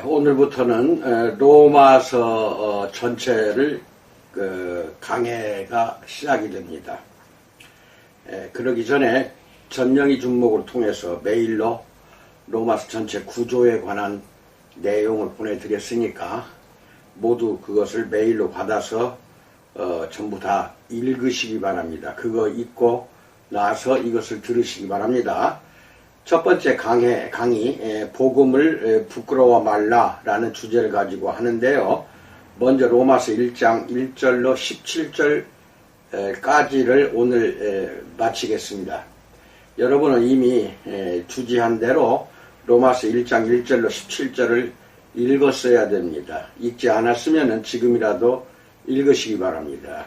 오늘부터는 로마서 전체를 강해가 시작이 됩니다. 그러기 전에 전명의 준목을 통해서 메일로 로마서 전체 구조에 관한 내용을 보내드렸으니까 모두 그것을 메일로 받아서 전부 다 읽으시기 바랍니다. 그거 읽고 나서 이것을 들으시기 바랍니다. 첫 번째 강의 복음을 부끄러워 말라라는 주제를 가지고 하는데요. 먼저 로마서 1장 1절로 17절까지를 오늘 마치겠습니다. 여러분은 이미 주지한 대로 로마서 1장 1절로 17절을 읽었어야 됩니다. 읽지 않았으면 지금이라도 읽으시기 바랍니다.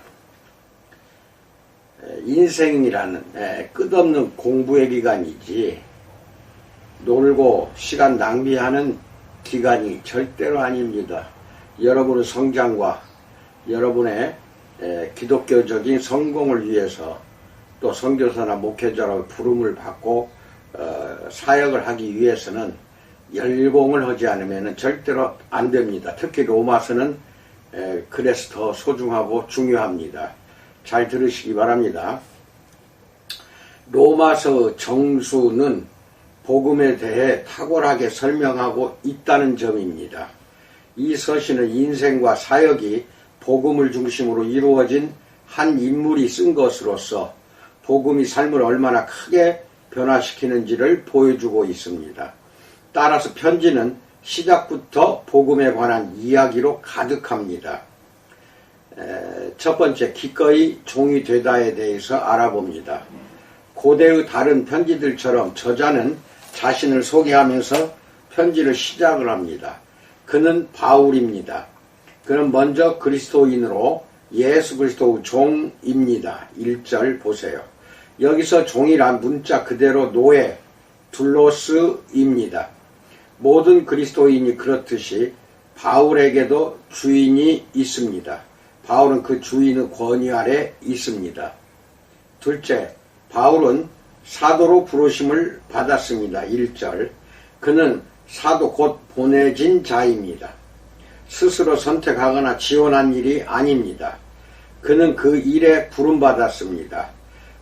인생이라는 끝없는 공부의 기간이지 놀고 시간 낭비하는 기간이 절대로 아닙니다. 여러분의 성장과 여러분의 기독교적인 성공을 위해서 또 선교사나 목회자로 부름을 받고 사역을 하기 위해서는 열공을 하지 않으면 절대로 안 됩니다. 특히 로마서는 그래서 더 소중하고 중요합니다. 잘 들으시기 바랍니다. 로마서 정수는 복음에 대해 탁월하게 설명하고 있다는 점입니다. 이 서신은 인생과 사역이 복음을 중심으로 이루어진 한 인물이 쓴 것으로서 복음이 삶을 얼마나 크게 변화시키는지를 보여주고 있습니다. 따라서 편지는 시작부터 복음에 관한 이야기로 가득합니다. 첫 번째, 기꺼이 종이 되다에 대해서 알아봅니다. 고대의 다른 편지들처럼 저자는 자신을 소개하면서 편지를 시작을 합니다. 그는 바울입니다. 그는 먼저 그리스도인으로 예수 그리스도의 종입니다. 1절 보세요. 여기서 종이란 문자 그대로 노예, 둘로스입니다. 모든 그리스도인이 그렇듯이 바울에게도 주인이 있습니다. 바울은 그 주인의 권위 아래 있습니다. 둘째, 바울은 사도로 부르심을 받았습니다. 1절. 그는 사도 곧 보내진 자입니다. 스스로 선택하거나 지원한 일이 아닙니다. 그는 그 일에 부름받았습니다.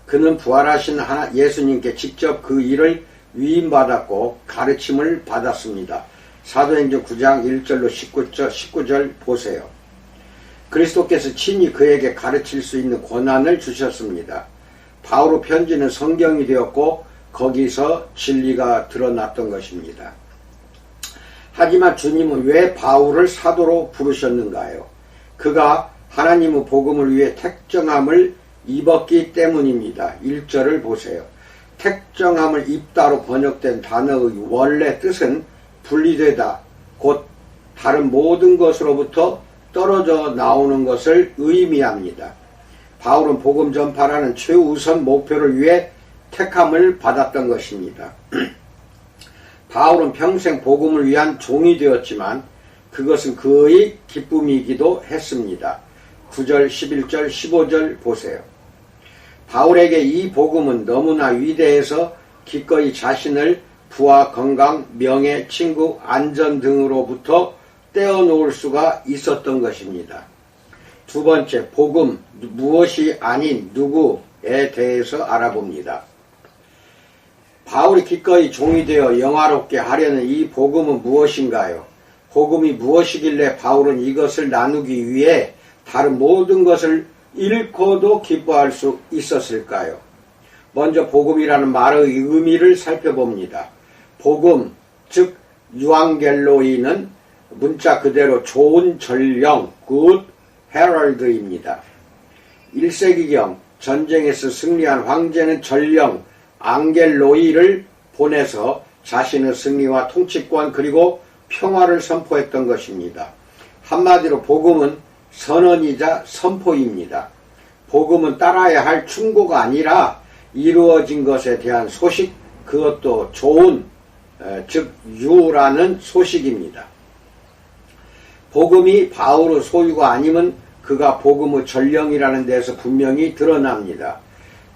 그는 부활하신 예수님께 직접 그 일을 위임받았고 가르침을 받았습니다. 사도행전 9장 1절로 19절 보세요. 그리스도께서 친히 그에게 가르칠 수 있는 권한을 주셨습니다. 바울의 편지는 성경이 되었고 거기서 진리가 드러났던 것입니다. 하지만 주님은 왜 바울을 사도로 부르셨는가요? 그가 하나님의 복음을 위해 택정함을 입었기 때문입니다. 1절을 보세요. 택정함을 입다로 번역된 단어의 원래 뜻은 분리되다, 곧 다른 모든 것으로부터 떨어져 나오는 것을 의미합니다. 바울은 복음 전파라는 최우선 목표를 위해 택함을 받았던 것입니다. 바울은 평생 복음을 위한 종이 되었지만 그것은 그의 기쁨이기도 했습니다. 9절, 11절, 15절 보세요. 바울에게 이 복음은 너무나 위대해서 기꺼이 자신을 부와 건강, 명예, 친구, 안전 등으로부터 떼어놓을 수가 있었던 것입니다. 두 번째, 복음, 무엇이 아닌 누구에 대해서 알아봅니다. 바울이 기꺼이 종이 되어 영화롭게 하려는 이 복음은 무엇인가요? 복음이 무엇이길래 바울은 이것을 나누기 위해 다른 모든 것을 잃고도 기뻐할 수 있었을까요? 먼저 복음이라는 말의 의미를 살펴봅니다. 복음, 즉 유앙겔로이는 문자 그대로 좋은 전령, good herald입니다. 1세기경 전쟁에서 승리한 황제는 전령, 앙겔로이를 보내서 자신의 승리와 통치권 그리고 평화를 선포했던 것입니다. 한마디로 복음은 선언이자 선포입니다. 복음은 따라야 할 충고가 아니라 이루어진 것에 대한 소식, 그것도 좋은, 즉 유라는 소식입니다. 복음이 바울의 소유가 아니면 그가 복음의 전령이라는 데서 분명히 드러납니다.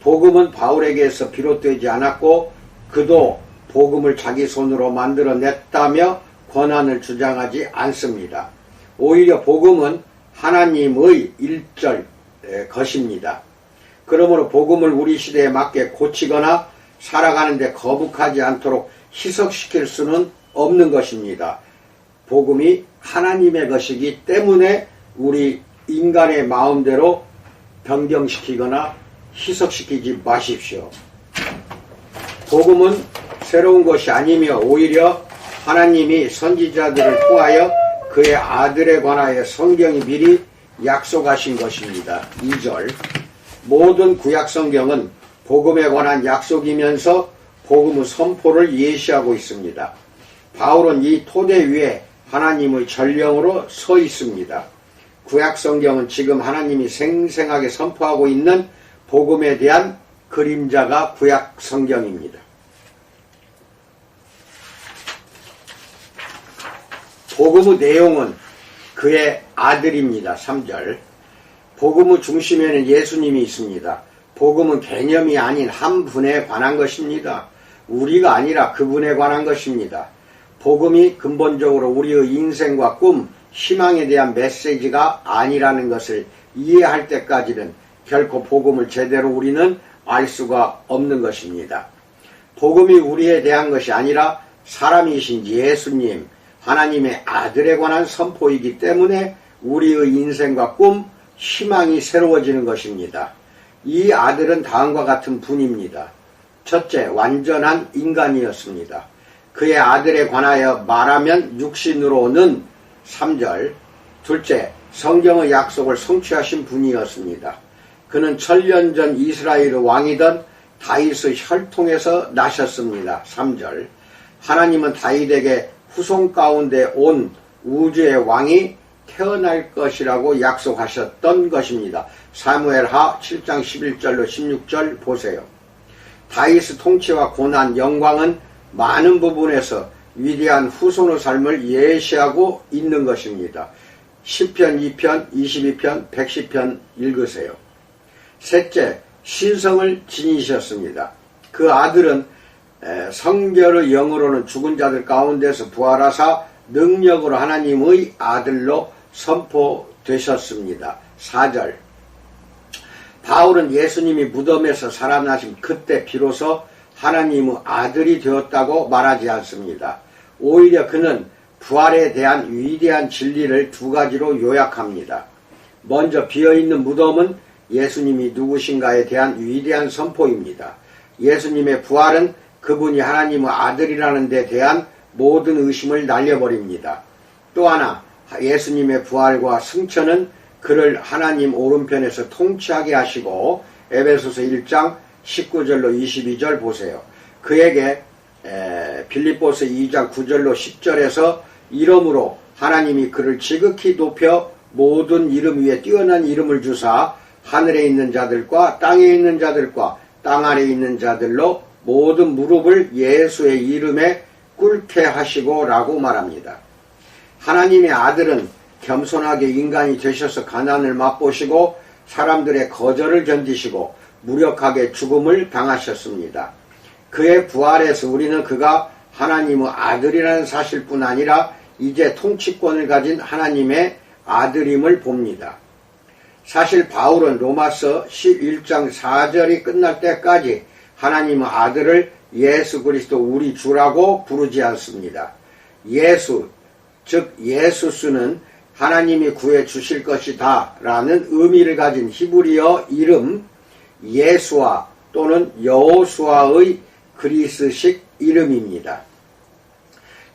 복음은 바울에게서 비롯되지 않았고 그도 복음을 자기 손으로 만들어냈다며 권한을 주장하지 않습니다. 오히려 복음은 하나님의 일절 것입니다. 그러므로 복음을 우리 시대에 맞게 고치거나 살아가는데 거북하지 않도록 희석시킬 수는 없는 것입니다. 복음이 하나님의 것이기 때문에 우리 인간의 마음대로 변경시키거나 희석시키지 마십시오. 복음은 새로운 것이 아니며 오히려 하나님이 선지자들을 통하여 그의 아들에 관하여 성경이 미리 약속하신 것입니다. 2절 모든 구약 성경은 복음에 관한 약속이면서 복음의 선포를 예시하고 있습니다. 바울은 이 토대 위에 하나님의 전령으로 서 있습니다. 구약 성경은 지금 하나님이 생생하게 선포하고 있는 복음에 대한 그림자가 구약 성경입니다. 복음의 내용은 그의 아들입니다. 3절 복음의 중심에는 예수님이 있습니다. 복음은 개념이 아닌 한 분에 관한 것입니다. 우리가 아니라 그분에 관한 것입니다. 복음이 근본적으로 우리의 인생과 꿈, 희망에 대한 메시지가 아니라는 것을 이해할 때까지는 결코 복음을 제대로 우리는 알 수가 없는 것입니다. 복음이 우리에 대한 것이 아니라 사람이신 예수님, 하나님의 아들에 관한 선포이기 때문에 우리의 인생과 꿈, 희망이 새로워지는 것입니다. 이 아들은 다음과 같은 분입니다. 첫째, 완전한 인간이었습니다. 그의 아들에 관하여 말하면 육신으로는 3절. 둘째, 성경의 약속을 성취하신 분이었습니다. 그는 천년 전 이스라엘의 왕이던 다윗의 혈통에서 나셨습니다. 3절. 하나님은 다윗에게 후손 가운데 온 우주의 왕이 태어날 것이라고 약속하셨던 것입니다. 사무엘하 7장 11절로 16절 보세요. 다윗의 통치와 고난, 영광은 많은 부분에서 위대한 후손의 삶을 예시하고 있는 것입니다. 10편, 2편, 22편, 110편 읽으세요. 셋째, 신성을 지니셨습니다. 그 아들은 성결의 영으로는 죽은 자들 가운데서 부활하사 능력으로 하나님의 아들로 선포되셨습니다. 4절 바울은 예수님이 무덤에서 살아나신 그때 비로소 하나님의 아들이 되었다고 말하지 않습니다. 오히려 그는 부활에 대한 위대한 진리를 두 가지로 요약합니다. 먼저 비어있는 무덤은 예수님이 누구신가에 대한 위대한 선포입니다. 예수님의 부활은 그분이 하나님의 아들이라는 데 대한 모든 의심을 날려버립니다. 또 하나 예수님의 부활과 승천은 그를 하나님 오른편에서 통치하게 하시고 에베소서 1장 19절로 22절 보세요. 그에게 빌립보서 2장 9절로 10절에서 이름으로 하나님이 그를 지극히 높여 모든 이름 위에 뛰어난 이름을 주사 하늘에 있는 자들과 땅에 있는 자들과 땅 아래에 있는 자들로 모든 무릎을 예수의 이름에 꿇게 하시고 라고 말합니다. 하나님의 아들은 겸손하게 인간이 되셔서 가난을 맛보시고 사람들의 거절을 견디시고 무력하게 죽음을 당하셨습니다. 그의 부활에서 우리는 그가 하나님의 아들이라는 사실뿐 아니라 이제 통치권을 가진 하나님의 아들임을 봅니다. 사실 바울은 로마서 11장 4절이 끝날 때까지 하나님의 아들을 예수 그리스도 우리 주라고 부르지 않습니다. 예수, 즉 예수스는 하나님이 구해 주실 것이다 라는 의미를 가진 히브리어 이름 예수아 또는 여호수아의 그리스식 이름입니다.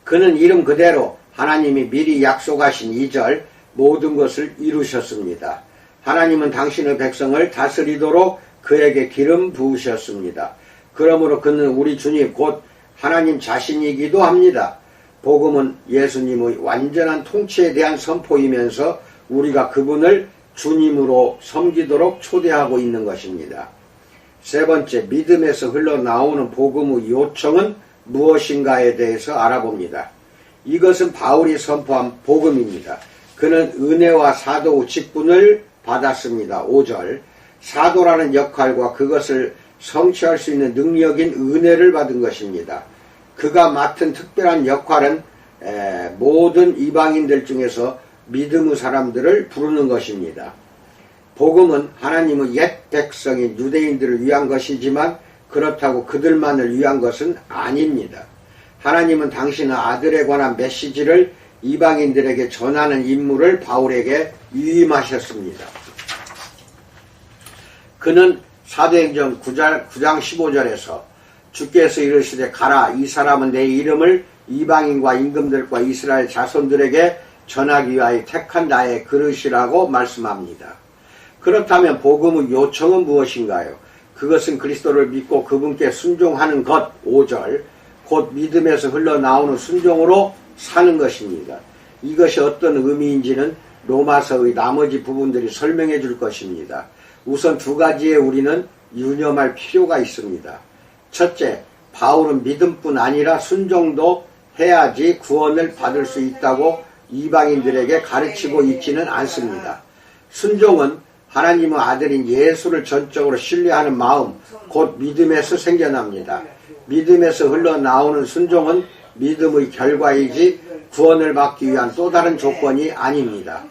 그는 이름 그대로 하나님이 미리 약속하신 2절 모든 것을 이루셨습니다. 하나님은 당신의 백성을 다스리도록 그에게 기름 부으셨습니다. 그러므로 그는 우리 주님 곧 하나님 자신이기도 합니다. 복음은 예수님의 완전한 통치에 대한 선포이면서 우리가 그분을 주님으로 섬기도록 초대하고 있는 것입니다. 세 번째, 믿음에서 흘러나오는 복음의 요청은 무엇인가에 대해서 알아봅니다. 이것은 바울이 선포한 복음입니다. 그는 은혜와 사도의 직분을 받았습니다. 5절, 사도라는 역할과 그것을 성취할 수 있는 능력인 은혜를 받은 것입니다. 그가 맡은 특별한 역할은 모든 이방인들 중에서 믿음의 사람들을 부르는 것입니다. 복음은 하나님의 옛 백성인 유대인들을 위한 것이지만 그렇다고 그들만을 위한 것은 아닙니다. 하나님은 당신의 아들에 관한 메시지를 이방인들에게 전하는 임무를 바울에게 위임하셨습니다. 그는 사도행전 9장 15절에서 주께서 이르시되 가라, 이 사람은 내 이름을 이방인과 임금들과 이스라엘 자손들에게 전하기 위하여 택한 나의 그릇이라고 말씀합니다. 그렇다면 복음의 요청은 무엇인가요? 그것은 그리스도를 믿고 그분께 순종하는 것, 5절, 곧 믿음에서 흘러나오는 순종으로 사는 것입니다. 이것이 어떤 의미인지는 로마서의 나머지 부분들이 설명해 줄 것입니다. 우선 두 가지에 우리는 유념할 필요가 있습니다. 첫째, 바울은 믿음뿐 아니라 순종도 해야지 구원을 받을 수 있다고 이방인들에게 가르치고 있지는 않습니다. 순종은 하나님의 아들인 예수를 전적으로 신뢰하는 마음, 곧 믿음에서 생겨납니다. 믿음에서 흘러나오는 순종은 믿음의 결과이지 구원을 받기 위한 또 다른 조건이 아닙니다.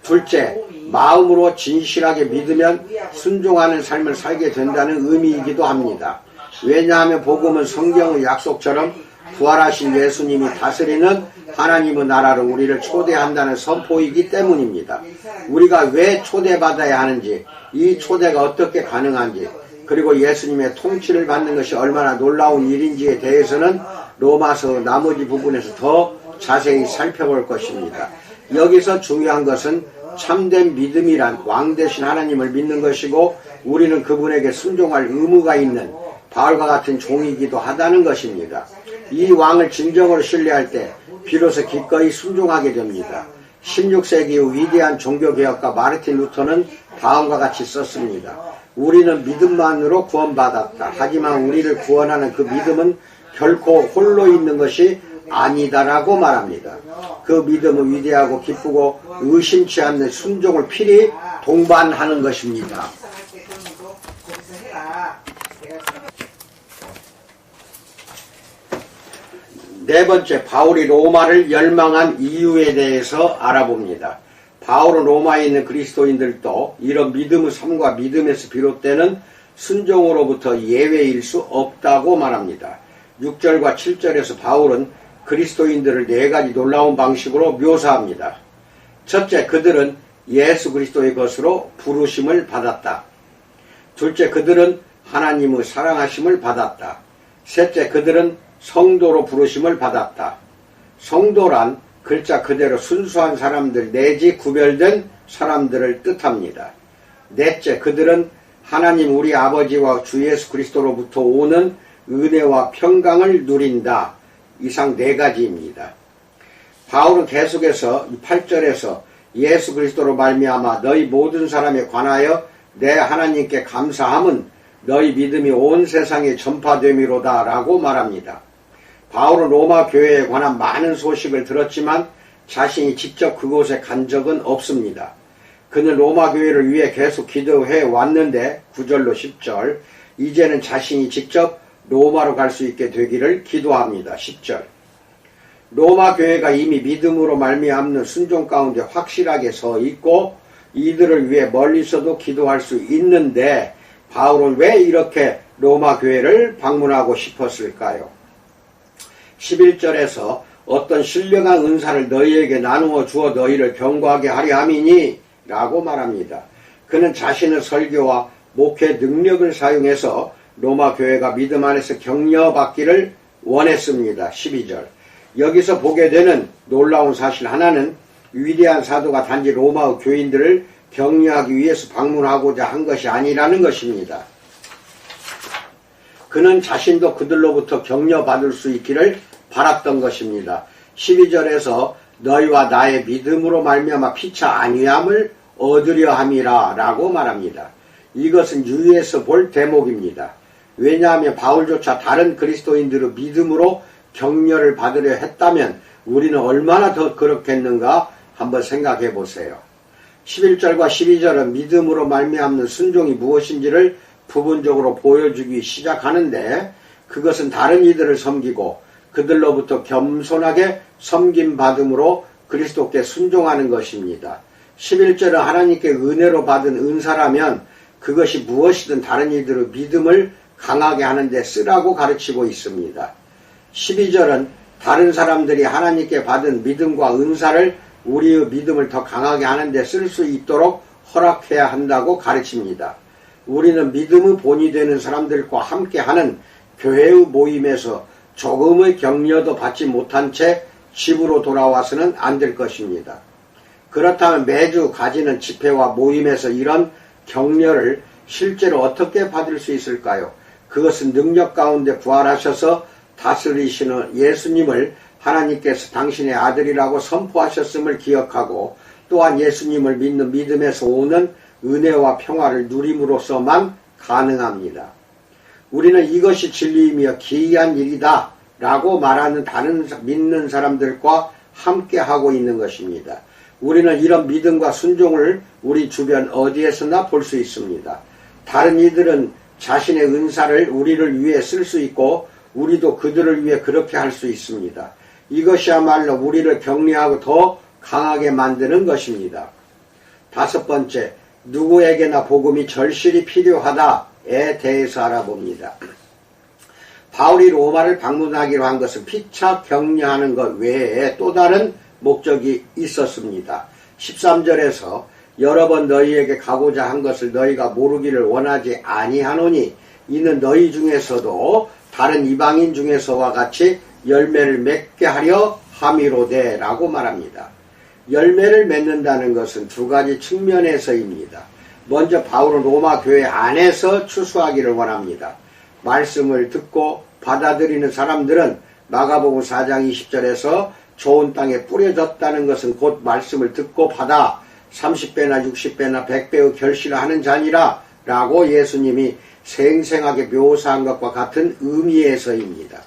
둘째, 마음으로 진실하게 믿으면 순종하는 삶을 살게 된다는 의미이기도 합니다. 왜냐하면 복음은 성경의 약속처럼 부활하신 예수님이 다스리는 하나님의 나라로 우리를 초대한다는 선포이기 때문입니다. 우리가 왜 초대받아야 하는지, 이 초대가 어떻게 가능한지, 그리고 예수님의 통치를 받는 것이 얼마나 놀라운 일인지에 대해서는 로마서 나머지 부분에서 더 자세히 살펴볼 것입니다. 여기서 중요한 것은 참된 믿음이란 왕 되신 하나님을 믿는 것이고 우리는 그분에게 순종할 의무가 있는 바울과 같은 종이기도 하다는 것입니다. 이 왕을 진정으로 신뢰할 때 비로소 기꺼이 순종하게 됩니다. 16세기의 위대한 종교개혁가 마르틴 루터는 다음과 같이 썼습니다. 우리는 믿음만으로 구원받았다. 하지만 우리를 구원하는 그 믿음은 결코 홀로 있는 것이 아니다라고 말합니다. 그 믿음은 위대하고 기쁘고 의심치 않는 순종을 필히 동반하는 것입니다. 네 번째, 바울이 로마를 열망한 이유에 대해서 알아봅니다. 바울은 로마에 있는 그리스도인들도 이런 믿음의 삶과 믿음에서 비롯되는 순종으로부터 예외일 수 없다고 말합니다. 6절과 7절에서 바울은 그리스도인들을 네 가지 놀라운 방식으로 묘사합니다. 첫째, 그들은 예수 그리스도의 것으로 부르심을 받았다. 둘째, 그들은 하나님의 사랑하심을 받았다. 셋째, 그들은 성도로 부르심을 받았다. 성도란 글자 그대로 순수한 사람들 내지 구별된 사람들을 뜻합니다. 넷째, 그들은 하나님 우리 아버지와 주 예수 그리스도로부터 오는 은혜와 평강을 누린다. 이상 네 가지입니다. 바울은 계속해서 8절에서 예수 그리스도로 말미암아 너희 모든 사람에 관하여 내 하나님께 감사함은 너희 믿음이 온 세상에 전파됨이로다 라고 말합니다. 바울은 로마 교회에 관한 많은 소식을 들었지만 자신이 직접 그곳에 간 적은 없습니다. 그는 로마 교회를 위해 계속 기도해 왔는데 9절로 10절 이제는 자신이 직접 로마로 갈 수 있게 되기를 기도합니다. 10절 로마 교회가 이미 믿음으로 말미암는 순종 가운데 확실하게 서 있고 이들을 위해 멀리서도 기도할 수 있는데 바울은 왜 이렇게 로마 교회를 방문하고 싶었을까요? 11절에서 어떤 신령한 은사를 너희에게 나누어 주어 너희를 견고하게 하려 함이니 라고 말합니다. 그는 자신의 설교와 목회 능력을 사용해서 로마 교회가 믿음 안에서 격려받기를 원했습니다. 12절 여기서 보게 되는 놀라운 사실 하나는 위대한 사도가 단지 로마의 교인들을 격려하기 위해서 방문하고자 한 것이 아니라는 것입니다. 그는 자신도 그들로부터 격려받을 수 있기를 바랐던 것입니다. 12절에서 너희와 나의 믿음으로 말미암아 피차 안위함을 얻으려 함이라 라고 말합니다. 이것은 유의해서 볼 대목입니다. 왜냐하면 바울조차 다른 그리스도인들의 믿음으로 격려를 받으려 했다면 우리는 얼마나 더 그렇겠는가 한번 생각해 보세요. 11절과 12절은 믿음으로 말미암는 순종이 무엇인지를 부분적으로 보여주기 시작하는데 그것은 다른 이들을 섬기고 그들로부터 겸손하게 섬김받음으로 그리스도께 순종하는 것입니다. 11절은 하나님께 은혜로 받은 은사라면 그것이 무엇이든 다른 이들의 믿음을 강하게 하는데 쓰라고 가르치고 있습니다. 12절은 다른 사람들이 하나님께 받은 믿음과 은사를 우리의 믿음을 더 강하게 하는데 쓸 수 있도록 허락해야 한다고 가르칩니다. 우리는 믿음의 본이 되는 사람들과 함께하는 교회의 모임에서 조금의 격려도 받지 못한 채 집으로 돌아와서는 안 될 것입니다. 그렇다면 매주 가지는 집회와 모임에서 이런 격려를 실제로 어떻게 받을 수 있을까요? 그것은 능력 가운데 부활하셔서 다스리시는 예수님을 하나님께서 당신의 아들이라고 선포하셨음을 기억하고 또한 예수님을 믿는 믿음에서 오는 은혜와 평화를 누림으로써만 가능합니다. 우리는 이것이 진리이며 기이한 일이다 라고 말하는 다른 믿는 사람들과 함께하고 있는 것입니다. 우리는 이런 믿음과 순종을 우리 주변 어디에서나 볼 수 있습니다. 다른 이들은 자신의 은사를 우리를 위해 쓸 수 있고 우리도 그들을 위해 그렇게 할 수 있습니다. 이것이야말로 우리를 격려하고 더 강하게 만드는 것입니다. 다섯 번째, 누구에게나 복음이 절실히 필요하다에 대해서 알아봅니다. 바울이 로마를 방문하기로 한 것은 피차 격려하는 것 외에 또 다른 목적이 있었습니다. 13절에서 여러 번 너희에게 가고자 한 것을 너희가 모르기를 원하지 아니하노니 이는 너희 중에서도 다른 이방인 중에서와 같이 열매를 맺게 하려 함이로되 라고 말합니다. 열매를 맺는다는 것은 두 가지 측면에서입니다. 먼저 바울은 로마 교회 안에서 추수하기를 원합니다. 말씀을 듣고 받아들이는 사람들은 마가복음 4장 20절에서 좋은 땅에 뿌려졌다는 것은 곧 말씀을 듣고 받아 30배나 60배나 100배의 결실을 하는 자니라 라고 예수님이 생생하게 묘사한 것과 같은 의미에서입니다.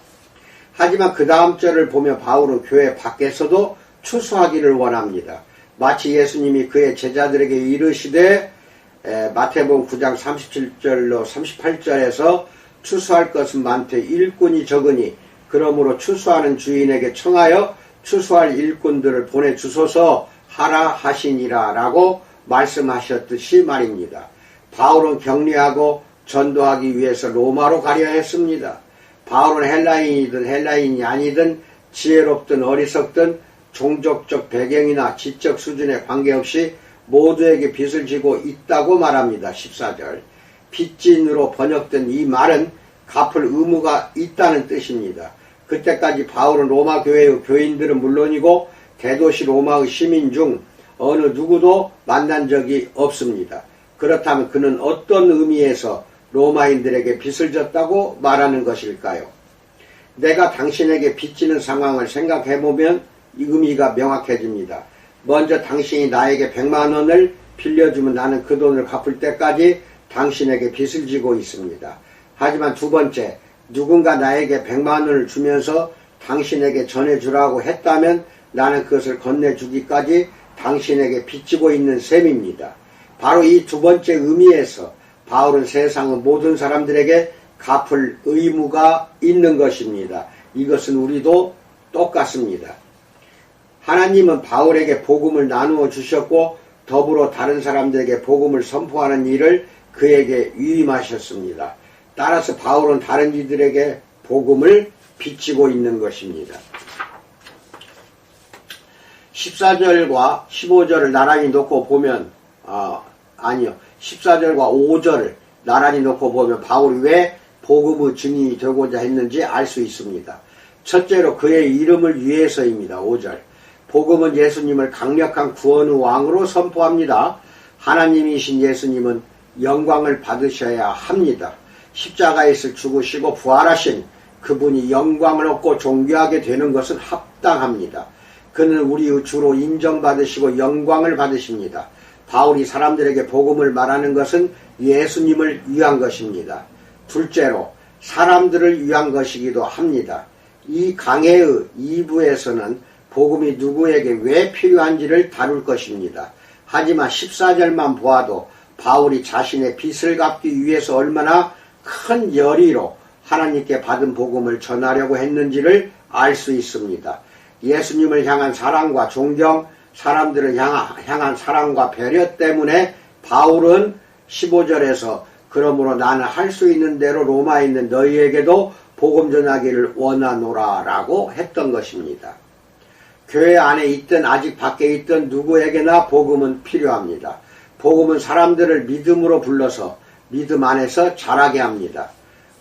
하지만 그 다음 절을 보면 바울은 교회 밖에서도 추수하기를 원합니다. 마치 예수님이 그의 제자들에게 이르시되 마태복음 9장 37절로 38절에서 추수할 것은 많되 일꾼이 적으니 그러므로 추수하는 주인에게 청하여 추수할 일꾼들을 보내주소서 하라 하시니라 라고 말씀하셨듯이 말입니다. 바울은 격려하고 전도하기 위해서 로마로 가려 했습니다. 바울은 헬라인이든 헬라인이 아니든 지혜롭든 어리석든 종족적 배경이나 지적 수준에 관계없이 모두에게 빚을 지고 있다고 말합니다. 14절. 빚진으로 번역된 이 말은 갚을 의무가 있다는 뜻입니다. 그때까지 바울은 로마 교회의 교인들은 물론이고 대도시 로마의 시민 중 어느 누구도 만난 적이 없습니다. 그렇다면 그는 어떤 의미에서 로마인들에게 빚을 졌다고 말하는 것일까요? 내가 당신에게 빚지는 상황을 생각해보면 의미가 명확해집니다. 먼저 당신이 나에게 100만 원을 빌려주면 나는 그 돈을 갚을 때까지 당신에게 빚을 지고 있습니다. 하지만 두 번째, 누군가 나에게 100만 원을 주면서 당신에게 전해주라고 했다면 나는 그것을 건네주기까지 당신에게 빚지고 있는 셈입니다. 바로 이 두 번째 의미에서 바울은 세상의 모든 사람들에게 갚을 의무가 있는 것입니다. 이것은 우리도 똑같습니다. 하나님은 바울에게 복음을 나누어 주셨고 더불어 다른 사람들에게 복음을 선포하는 일을 그에게 위임하셨습니다. 따라서 바울은 다른 이들에게 복음을 빚지고 있는 것입니다. 14절과 15절을 나란히 놓고 보면 14절과 5절을 나란히 놓고 보면 바울이 왜 복음의 증인이 되고자 했는지 알 수 있습니다. 첫째로 그의 이름을 위해서입니다. 5절. 복음은 예수님을 강력한 구원의 왕으로 선포합니다. 하나님이신 예수님은 영광을 받으셔야 합니다. 십자가에서 죽으시고 부활하신 그분이 영광을 얻고 존귀하게 되는 것은 합당합니다. 그는 우리의 주로 인정받으시고 영광을 받으십니다. 바울이 사람들에게 복음을 말하는 것은 예수님을 위한 것입니다. 둘째로 사람들을 위한 것이기도 합니다. 이 강해의 2부에서는 복음이 누구에게 왜 필요한지를 다룰 것입니다. 하지만 14절만 보아도 바울이 자신의 빚을 갚기 위해서 얼마나 큰 열의로 하나님께 받은 복음을 전하려고 했는지를 알 수 있습니다. 예수님을 향한 사랑과 존경, 사람들을 향한 사랑과 배려 때문에 바울은 15절에서 그러므로 나는 할 수 있는 대로 로마에 있는 너희에게도 복음 전하기를 원하노라 라고 했던 것입니다. 교회 안에 있든 아직 밖에 있든 누구에게나 복음은 필요합니다. 복음은 사람들을 믿음으로 불러서 믿음 안에서 자라게 합니다.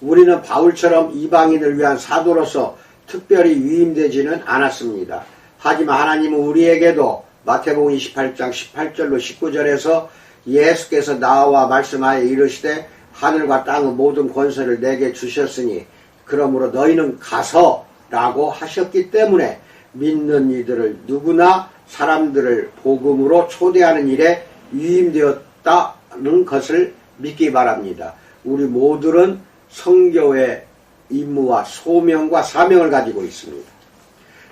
우리는 바울처럼 이방인을 위한 사도로서 특별히 위임되지는 않았습니다. 하지만 하나님은 우리에게도 마태복음 28장 18절로 19절에서 예수께서 나와 말씀하여 이르시되 하늘과 땅의 모든 권세를 내게 주셨으니 그러므로 너희는 가서 라고 하셨기 때문에 믿는 이들을 누구나 사람들을 복음으로 초대하는 일에 위임되었다는 것을 믿기 바랍니다. 우리 모두는 성교의 임무와 소명과 사명을 가지고 있습니다.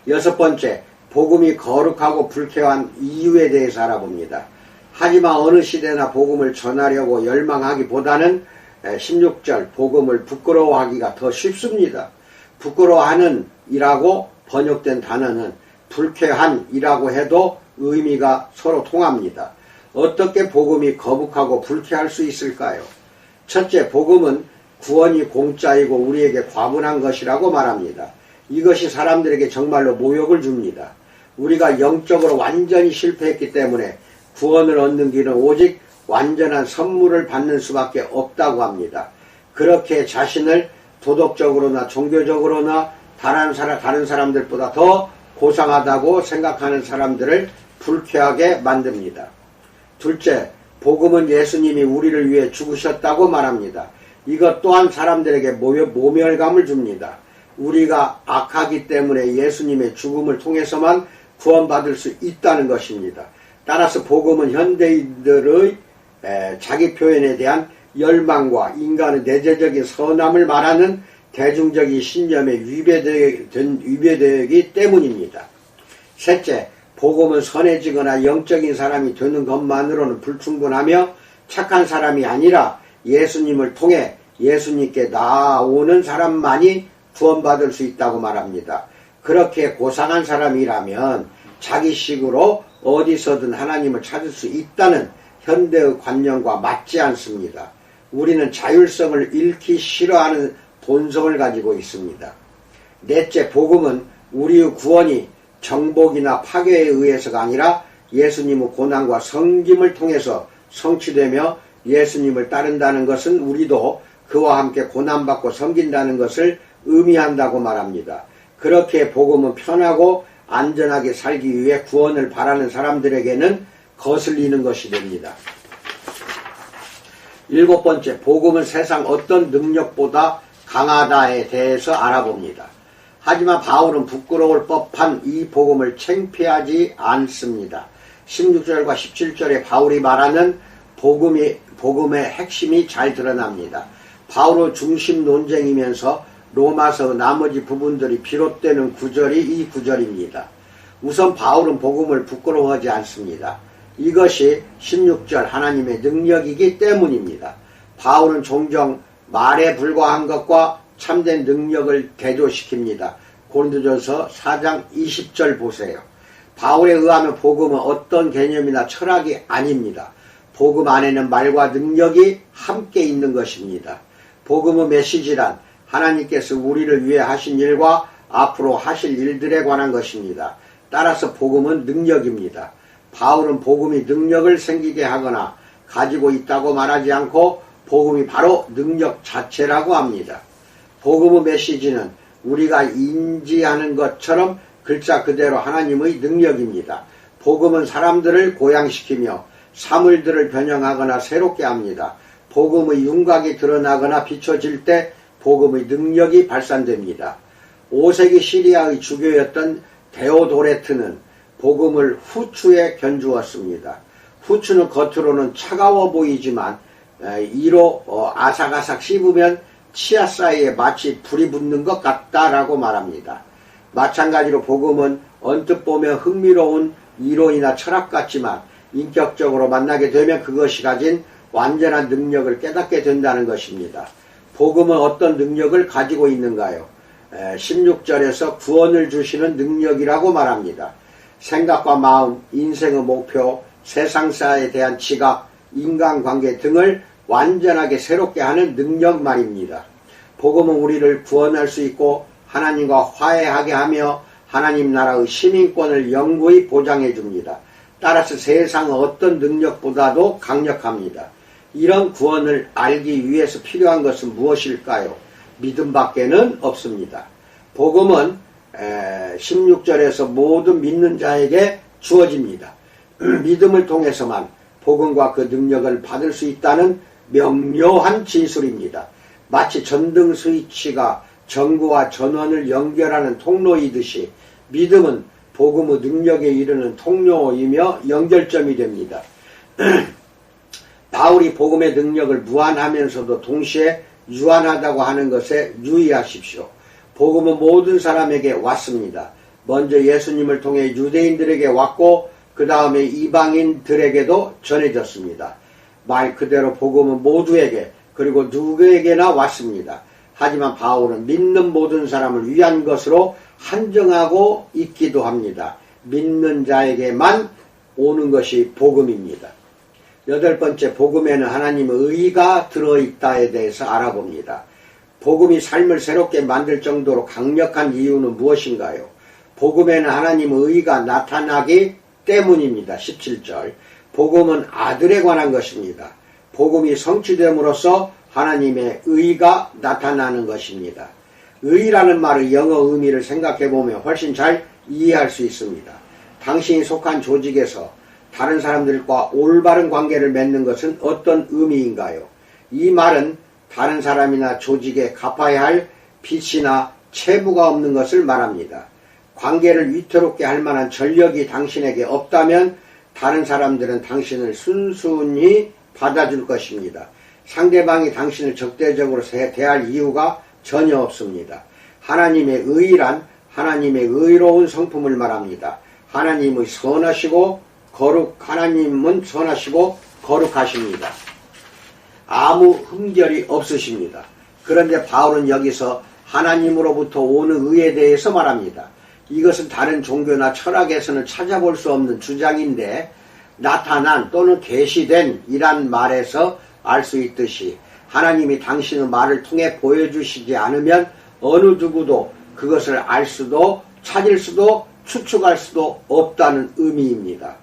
6번째, 복음이 거룩하고 불쾌한 이유에 대해서 알아봅니다. 하지만 어느 시대나 복음을 전하려고 열망하기보다는 16절 복음을 부끄러워하기가 더 쉽습니다. 부끄러워하는 이라고 번역된 단어는 불쾌한 이라고 해도 의미가 서로 통합니다. 어떻게 복음이 거북하고 불쾌할 수 있을까요? 첫째, 복음은 구원이 공짜이고 우리에게 과분한 것이라고 말합니다. 이것이 사람들에게 정말로 모욕을 줍니다. 우리가 영적으로 완전히 실패했기 때문에 구원을 얻는 길은 오직 완전한 선물을 받는 수밖에 없다고 합니다. 그렇게 자신을 도덕적으로나 종교적으로나 다른 사람들보다 더 고상하다고 생각하는 사람들을 불쾌하게 만듭니다. 둘째, 복음은 예수님이 우리를 위해 죽으셨다고 말합니다. 이것 또한 사람들에게 모멸감을 줍니다. 우리가 악하기 때문에 예수님의 죽음을 통해서만 구원받을 수 있다는 것입니다. 따라서 복음은 현대인들의 자기 표현에 대한 열망과 인간의 내재적인 선함을 말하는 대중적인 신념에 위배되기 때문입니다. 셋째, 복음은 선해지거나 영적인 사람이 되는 것만으로는 불충분하며 착한 사람이 아니라 예수님을 통해 예수님께 나아오는 사람만이 구원받을 수 있다고 말합니다. 그렇게 고상한 사람이라면 자기식으로 어디서든 하나님을 찾을 수 있다는 현대의 관념과 맞지 않습니다. 우리는 자율성을 잃기 싫어하는 본성을 가지고 있습니다. 넷째, 복음은 우리의 구원이 정복이나 파괴에 의해서가 아니라 예수님의 고난과 섬김을 통해서 성취되며 예수님을 따른다는 것은 우리도 그와 함께 고난받고 섬긴다는 것을 의미한다고 말합니다. 그렇게 복음은 편하고 안전하게 살기 위해 구원을 바라는 사람들에게는 거슬리는 것이 됩니다. 7번째, 복음은 세상 어떤 능력보다 강하다에 대해서 알아봅니다. 하지만 바울은 부끄러울 법한 이 복음을 창피하지 않습니다. 16절과 17절에 바울이 말하는 복음의 핵심이 잘 드러납니다. 바울의 중심 논쟁이면서 로마서 나머지 부분들이 비롯되는 구절이 이 구절입니다. 우선 바울은 복음을 부끄러워하지 않습니다. 이것이 16절 하나님의 능력이기 때문입니다. 바울은 종종 말에 불과한 것과 참된 능력을 대조시킵니다. 고린도전서 4장 20절 보세요. 바울에 의하면 복음은 어떤 개념이나 철학이 아닙니다. 복음 안에는 말과 능력이 함께 있는 것입니다. 복음의 메시지란 하나님께서 우리를 위해 하신 일과 앞으로 하실 일들에 관한 것입니다. 따라서 복음은 능력입니다. 바울은 복음이 능력을 생기게 하거나 가지고 있다고 말하지 않고 복음이 바로 능력 자체라고 합니다. 복음의 메시지는 우리가 인지하는 것처럼 글자 그대로 하나님의 능력입니다. 복음은 사람들을 고양시키며 사물들을 변형하거나 새롭게 합니다. 복음의 윤곽이 드러나거나 비춰질 때 복음의 능력이 발산됩니다. 5세기 시리아의 주교였던 데오도레트는 복음을 후추에 견주었습니다. 후추는 겉으로는 차가워 보이지만 이로 아삭아삭 씹으면 치아 사이에 마치 불이 붙는 것 같다라고 말합니다. 마찬가지로 복음은 언뜻 보면 흥미로운 이론이나 철학 같지만 인격적으로 만나게 되면 그것이 가진 완전한 능력을 깨닫게 된다는 것입니다. 복음은 어떤 능력을 가지고 있는가요? 16절에서 구원을 주시는 능력이라고 말합니다. 생각과 마음, 인생의 목표, 세상사에 대한 지각, 인간관계 등을 완전하게 새롭게 하는 능력 말입니다. 복음은 우리를 구원할 수 있고 하나님과 화해하게 하며 하나님 나라의 시민권을 영구히 보장해 줍니다. 따라서 세상의 어떤 능력보다도 강력합니다. 이런 구원을 알기 위해서 필요한 것은 무엇일까요? 믿음밖에는 없습니다. 복음은 16절에서 모든 믿는 자에게 주어집니다. 믿음을 통해서만 복음과 그 능력을 받을 수 있다는 명료한 진술입니다. 마치 전등 스위치가 전구와 전원을 연결하는 통로이듯이 믿음은 복음의 능력에 이르는 통로이며 연결점이 됩니다. 바울이 복음의 능력을 무한하면서도 동시에 유한하다고 하는 것에 유의하십시오. 복음은 모든 사람에게 왔습니다. 먼저 예수님을 통해 유대인들에게 왔고 그 다음에 이방인들에게도 전해졌습니다. 말 그대로 복음은 모두에게 그리고 누구에게나 왔습니다. 하지만 바울은 믿는 모든 사람을 위한 것으로 한정하고 있기도 합니다. 믿는 자에게만 오는 것이 복음입니다. 8번째, 복음에는 하나님의 의가 들어있다에 대해서 알아봅니다. 복음이 삶을 새롭게 만들 정도로 강력한 이유는 무엇인가요? 복음에는 하나님의 의가 나타나기 때문입니다. 17절, 복음은 아들에 관한 것입니다. 복음이 성취됨으로써 하나님의 의가 나타나는 것입니다. 의라는 말의 영어 의미를 생각해보면 훨씬 잘 이해할 수 있습니다. 당신이 속한 조직에서 다른 사람들과 올바른 관계를 맺는 것은 어떤 의미인가요? 이 말은 다른 사람이나 조직에 갚아야 할 빚이나 채무가 없는 것을 말합니다. 관계를 위태롭게 할 만한 전력이 당신에게 없다면 다른 사람들은 당신을 순순히 받아줄 것입니다. 상대방이 당신을 적대적으로 대할 이유가 전혀 없습니다. 하나님의 의란 하나님의 의로운 성품을 말합니다. 하나님은 선하시고 거룩하십니다. 아무 흠결이 없으십니다. 그런데 바울은 여기서 하나님으로부터 오는 의에 대해서 말합니다. 이것은 다른 종교나 철학에서는 찾아볼 수 없는 주장인데 나타난 또는 계시된 이란 말에서 알 수 있듯이 하나님이 당신의 말을 통해 보여주시지 않으면 어느 누구도 그것을 알 수도 찾을 수도 추측할 수도 없다는 의미입니다.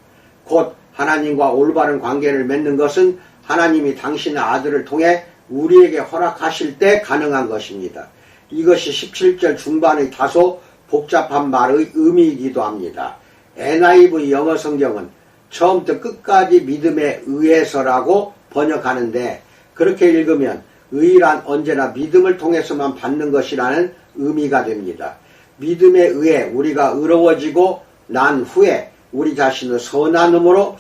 곧 하나님과 올바른 관계를 맺는 것은 하나님이 당신의 아들을 통해 우리에게 허락하실 때 가능한 것입니다. 이것이 17절 중반의 다소 복잡한 말의 의미이기도 합니다. NIV 영어 성경은 처음부터 끝까지 믿음에 의해서라고 번역하는데 그렇게 읽으면 의란 언제나 믿음을 통해서만 받는 것이라는 의미가 됩니다. 믿음에 의해 우리가 의로워지고 난 후에 우리 자신의 선함으로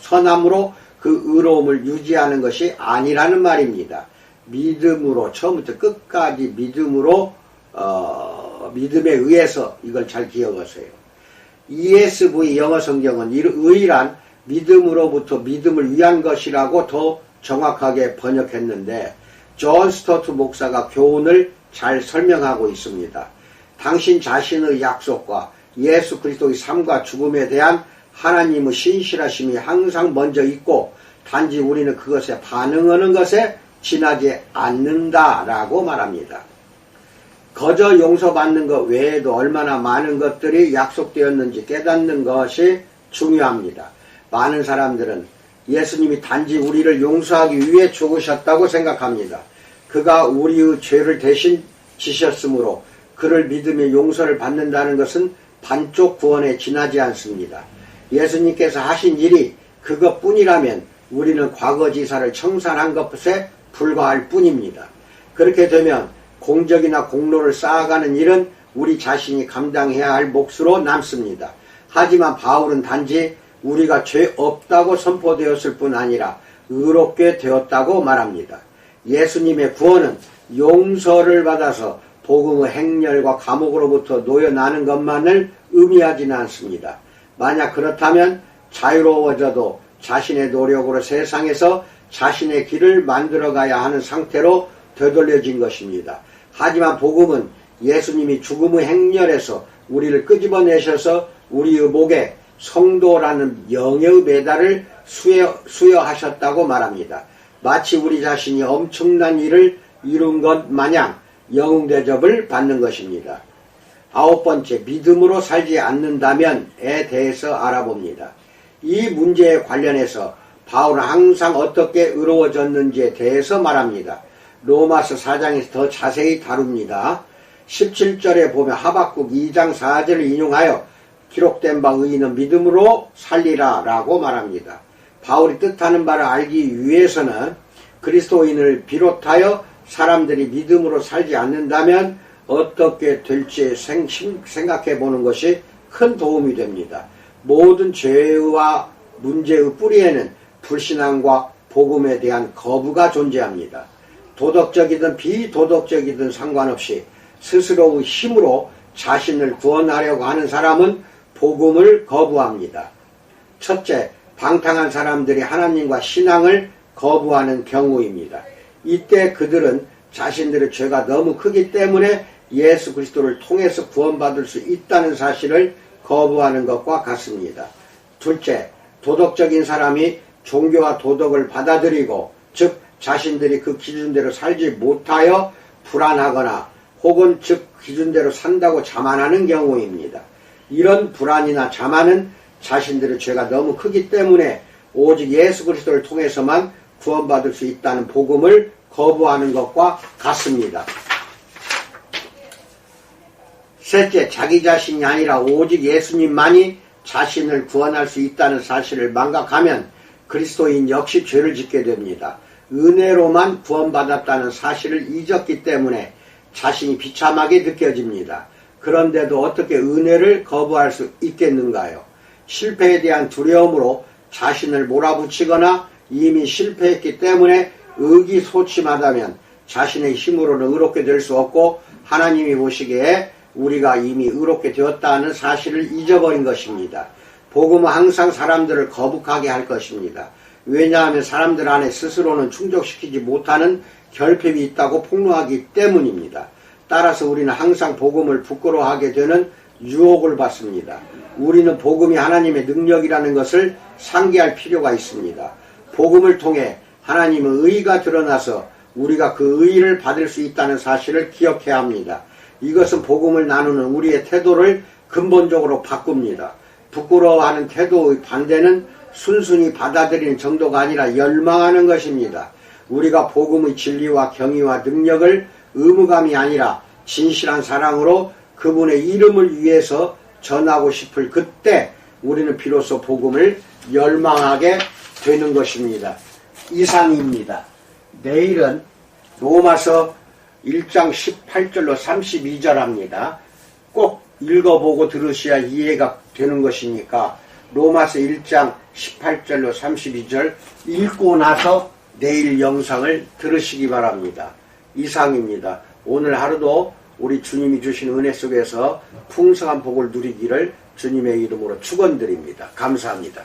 그 의로움을 유지하는 것이 아니라는 말입니다. 믿음으로 처음부터 끝까지 믿음에 의해서 이걸 잘 기억하세요. ESV 영어 성경은 의란 믿음으로부터 믿음을 위한 것이라고 더 정확하게 번역했는데 존 스토트 목사가 교훈을 잘 설명하고 있습니다. 당신 자신의 약속과 예수 그리스도의 삶과 죽음에 대한 하나님의 신실하심이 항상 먼저 있고 단지 우리는 그것에 반응하는 것에 지나지 않는다라고 말합니다. 거저 용서받는 것 외에도 얼마나 많은 것들이 약속되었는지 깨닫는 것이 중요합니다. 많은 사람들은 예수님이 단지 우리를 용서하기 위해 죽으셨다고 생각합니다. 그가 우리의 죄를 대신 지셨으므로 그를 믿으며 용서를 받는다는 것은 반쪽 구원에 지나지 않습니다. 예수님께서 하신 일이 그것뿐이라면 우리는 과거지사를 청산한 것에 불과할 뿐입니다. 그렇게 되면 공적이나 공로를 쌓아가는 일은 우리 자신이 감당해야 할 몫으로 남습니다. 하지만 바울은 단지 우리가 죄 없다고 선포되었을 뿐 아니라 의롭게 되었다고 말합니다. 예수님의 구원은 용서를 받아서 복음의 행렬과 감옥으로부터 놓여나는 것만을 의미하지는 않습니다. 만약 그렇다면 자유로워져도 자신의 노력으로 세상에서 자신의 길을 만들어가야 하는 상태로 되돌려진 것입니다. 하지만 복음은 예수님이 죽음의 행렬에서 우리를 끄집어내셔서 우리의 목에 성도라는 영예의 메달을 수여하셨다고 말합니다. 마치 우리 자신이 엄청난 일을 이룬 것 마냥 영웅 대접을 받는 것입니다. 9번째, 믿음으로 살지 않는다면에 대해서 알아봅니다. 이 문제에 관련해서 바울은 항상 어떻게 의로워졌는지에 대해서 말합니다. 로마서 4장에서 더 자세히 다룹니다. 17절에 보면 하박국 2장 4절을 인용하여 기록된 바 의인은 믿음으로 살리라 라고 말합니다. 바울이 뜻하는 바를 알기 위해서는 그리스도인을 비롯하여 사람들이 믿음으로 살지 않는다면 어떻게 될지 생각해 보는 것이 큰 도움이 됩니다. 모든 죄와 문제의 뿌리에는 불신앙과 복음에 대한 거부가 존재합니다. 도덕적이든 비도덕적이든 상관없이 스스로의 힘으로 자신을 구원하려고 하는 사람은 복음을 거부합니다. 첫째, 방탕한 사람들이 하나님과 신앙을 거부하는 경우입니다. 이때 그들은 자신들의 죄가 너무 크기 때문에 예수 그리스도를 통해서 구원받을 수 있다는 사실을 거부하는 것과 같습니다. 둘째, 도덕적인 사람이 종교와 도덕을 받아들이고 즉 자신들이 그 기준대로 살지 못하여 불안하거나 혹은 즉 기준대로 산다고 자만하는 경우입니다. 이런 불안이나 자만은 자신들의 죄가 너무 크기 때문에 오직 예수 그리스도를 통해서만 구원받을 수 있다는 복음을 거부하는 것과 같습니다. 셋째, 자기 자신이 아니라 오직 예수님만이 자신을 구원할 수 있다는 사실을 망각하면 그리스도인 역시 죄를 짓게 됩니다. 은혜로만 구원받았다는 사실을 잊었기 때문에 자신이 비참하게 느껴집니다. 그런데도 어떻게 은혜를 거부할 수 있겠는가요? 실패에 대한 두려움으로 자신을 몰아붙이거나 이미 실패했기 때문에 의기소침하다면 자신의 힘으로는 의롭게 될 수 없고 하나님이 보시기에 우리가 이미 의롭게 되었다는 사실을 잊어버린 것입니다. 복음은 항상 사람들을 거북하게 할 것입니다. 왜냐하면 사람들 안에 스스로는 충족시키지 못하는 결핍이 있다고 폭로하기 때문입니다. 따라서 우리는 항상 복음을 부끄러워하게 되는 유혹을 받습니다. 우리는 복음이 하나님의 능력이라는 것을 상기할 필요가 있습니다. 복음을 통해 하나님의 의가 드러나서 우리가 그 의를 받을 수 있다는 사실을 기억해야 합니다. 이것은 복음을 나누는 우리의 태도를 근본적으로 바꿉니다. 부끄러워하는 태도의 반대는 순순히 받아들이는 정도가 아니라 열망하는 것입니다. 우리가 복음의 진리와 경의와 능력을 의무감이 아니라 진실한 사랑으로 그분의 이름을 위해서 전하고 싶을 그때 우리는 비로소 복음을 열망하게 되는 것입니다. 이상입니다. 내일은 로마서 1장 18절로 32절 합니다. 꼭 읽어보고 들으셔야 이해가 되는 것이니까 로마서 1장 18절로 32절 읽고 나서 내일 영상을 들으시기 바랍니다. 이상입니다. 오늘 하루도 우리 주님이 주신 은혜 속에서 풍성한 복을 누리기를 주님의 이름으로 축원드립니다. 감사합니다.